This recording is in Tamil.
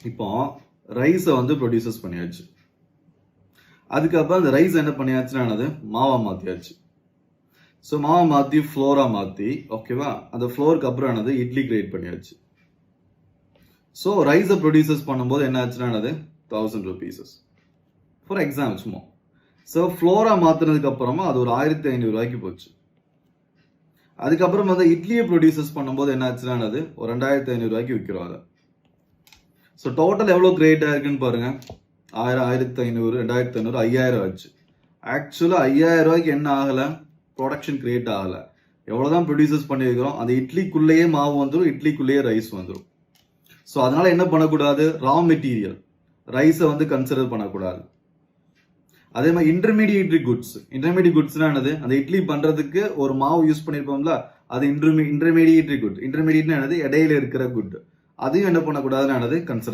இப்போ ரைஸை வந்து ப்ரொடியூசஸ் பண்ணியாச்சு. அதுக்கப்புறம் அந்த ரைஸ் என்ன பண்ணியாச்சுன்னா மாவா மாற்றியாச்சு. ஸோ மாவை மாற்றி ஃப்ளோராக மாற்றி ஓகேவா, அந்த ஃப்ளோருக்கு அப்புறம் என்னது இட்லி கிரியேட் பண்ணியாச்சு. ஸோ ரைஸை ப்ரொடியூசஸ் பண்ணும்போது என்ன ஆச்சுன்னா 1000 rupees ஃபார் எக்ஸாம்பிள் சும்மா. ஸோ ஃப்ளோராக மாற்றினதுக்கு அப்புறமா அது ஒரு 1500 ரூபாய்க்கு போச்சு. அதுக்கப்புறம் வந்து இட்லியை ப்ரொடியூசஸ் பண்ணும்போது என்ன ஆச்சுன்னா ஒரு 2500 ரூபாய்க்கு விற்கிறோம் அதை. ஸோ டோட்டல் எவ்வளோ கிரியேட் ஆயிருக்குன்னு பாருங்க. 1000, 1500, 2500, 5000 ஆச்சு. ஆக்சுவலாக 5000 ரூபாய்க்கு என்ன ஆகலை, ப்ரொடக்ஷன் கிரியேட் ஆகலை. எவ்வளோதான் ப்ரொடியூசஸ் பண்ணியிருக்கிறோம், அந்த இட்லிக்குள்ளேயே மாவு வந்துடும், இட்லிக்குள்ளேயே ரைஸ் வந்துடும். ஸோ அதனால என்ன பண்ணக்கூடாது, ரா மெட்டீரியல் ரைஸை வந்து கன்சிடர் பண்ணக்கூடாது. அதே மாதிரி இன்டர்மீடியேட்ரி குட்ஸ்னா என்னது, அந்த இட்லி பண்றதுக்கு ஒரு மாவு யூஸ் பண்ணிருப்போம்ல, அது இன்டர்மீடியேட்ரி குட். இன்டர்மீடியேட்னா என்னது, இடையில இருக்கிற குட். அதையும் என்ன பண்ணக்கூடாதுன்னு கன்சிடர்